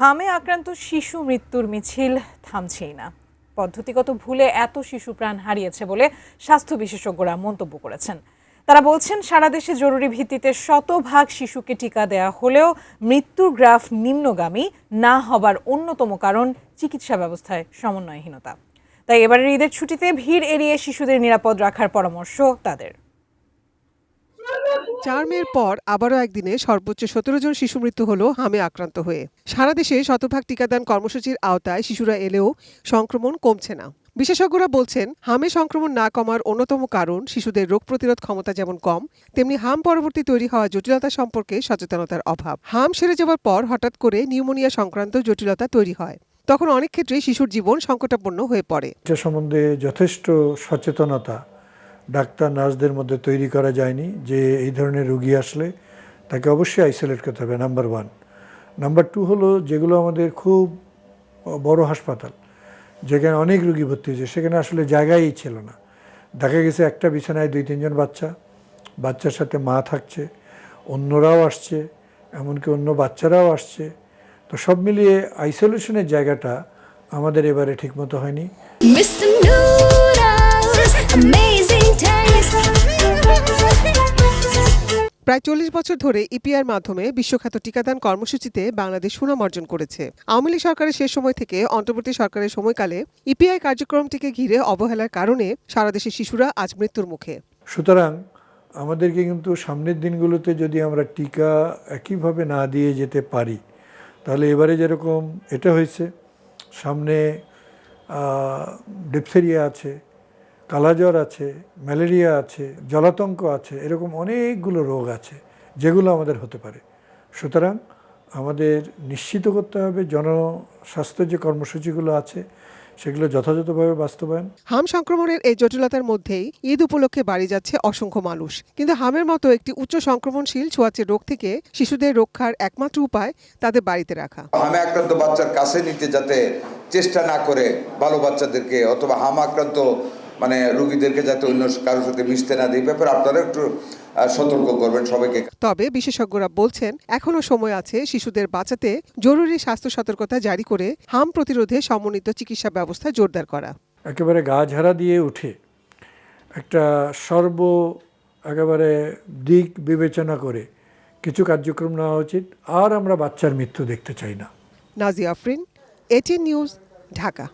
হামে আক্রান্ত শিশু মৃত্যুর মিছিল থামছেই না। পদ্ধতিগত ভুলে এত শিশু প্রাণ হারিয়েছে বলে স্বাস্থ্য বিশেষজ্ঞরা মন্তব্য করেছেন। তারা বলছেন, সারা দেশে জরুরি ভিত্তিতে শতভাগ শিশুকে টিকা দেয়া হলেও মৃত্যুর গ্রাফ নিম্নগামী না হবার অন্যতম কারণ চিকিৎসা ব্যবস্থায় সমন্বয়হীনতা। তাই এবারের ঈদের ছুটিতে ভিড় এড়িয়ে শিশুদের নিরাপদ রাখার পরামর্শ তাদের। 4 মের পর আবারও একদিনে সর্বোচ্চ 17 জন শিশু মৃত্যু হলো হামে আক্রান্ত হয়ে। সারা দেশে শতভাগ টিকাদান কর্মসূচির আওতায় শিশুরা এলেও সংক্রমণ কমছে না। বিশেষজ্ঞরা বলছেন, হামে সংক্রমণ না কমার অন্যতম কারণ শিশুদের রোগ প্রতিরোধ ক্ষমতা যেমন কম, তেমনি হাম পরবর্তী তৈরি হওয়া জটিলতা সম্পর্কে সচেতনতার অভাব। হাম সেরে যাওয়ার পর হঠাৎ করে নিউমোনিয়া সংক্রান্ত জটিলতা তৈরি হয়। তখন অনেক ক্ষেত্রে শিশুর জীবন সংকটাপন্ন হয়ে পড়ে। এটা সম্বন্ধে যথেষ্ট সচেতনতা ডাক্তার নার্সদের মধ্যে তৈরি করা যায়নি যে এই ধরনের রোগী আসলে তাকে অবশ্যই আইসোলেট করতে হবে, নাম্বার 1। নাম্বার 2 হলো, যেগুলো আমাদের খুব বড় হাসপাতাল, যেখানে অনেক রোগী ভর্তি হয়েছে, সেখানে আসলে জায়গাই ছিল না। দেখা গেছে একটা বিছানায় 2-3 জন বাচ্চার সাথে মা থাকছে, অন্যরাও আসছে, এমনকি অন্য বাচ্চারাও আসছে। তো সব মিলিয়ে আইসোলেশনের জায়গাটা আমাদের এবারে ঠিকমতো হয়নি। প্রায় 40 বছর ধরে ইপিআর মাধ্যমে বিশ্বখ্যাত টিকাদান কর্মসূচিতে বাংলাদেশ সুনাম অর্জন করেছে। আওয়ামী লীগ সরকারের শেষ সময় থেকে অন্তর্বর্তী সরকারের সময়কালে ইপিআই কার্যক্রমটিকে ঘিরে অবহেলার কারণে সারা দেশের শিশুরা আজ মৃত্যুর মুখে। সুতরাং আমাদেরকে কিন্তু সামনের দিনগুলোতে যদি আমরা টিকা একইভাবে না দিয়ে যেতে পারি, তাহলে এবারে যেরকম এটা হয়েছে, সামনে ডিপথেরিয়া আছে, কালাজ্বর আছে, ম্যালেরিয়া আছে, জলাতঙ্ক আছে, এরকম অনেকগুলো রোগ আছে যেগুলো আমাদের হতে পারে। সুতরাং আমাদের নিশ্চিত করতে হবে জনস্বাস্থ্য যে কর্মসূচিগুলো আছে সেগুলো যথাযথভাবে বাস্তবায়ন। হাম সংক্রমণের এই জটিলতার মধ্যেই ঈদ উপলক্ষে বাড়ি যাচ্ছে অসংখ্য মানুষ। কিন্তু হামের মতো একটি উচ্চ সংক্রমণশীল ছোঁয়াচে রোগ থেকে শিশুদের রক্ষার একমাত্র উপায় তাদের বাড়িতে রাখা। হামে আক্রান্ত বাচ্চার কাছে নিতে যাতে চেষ্টা না করে, ভালো বাচ্চাদেরকে অথবা হাম আক্রান্ত রোগীদেরকে যাতে অন্য কারোর সাথে মিশতে না দেয়, ব্যাপারে আপনারা একটু সতর্ক করবেন সবাইকে। তবে বিশেষজ্ঞরা বলছেন, এখনো সময় আছে শিশুদের বাঁচাতে জরুরি স্বাস্থ্য সতর্কতা জারি করে হাম প্রতিরোধে সমন্বিত চিকিৎসা ব্যবস্থা জোরদার করা। একেবারে গা ঝাড়া দিয়ে উঠে একটা একেবারে দিক বিবেচনা করে কিছু কার্যক্রম নেওয়া উচিত। আর আমরা বাচ্চার মৃত্যু দেখতে চাই না। নাজিয়া আফরিন, 18 নিউজ, ঢাকা।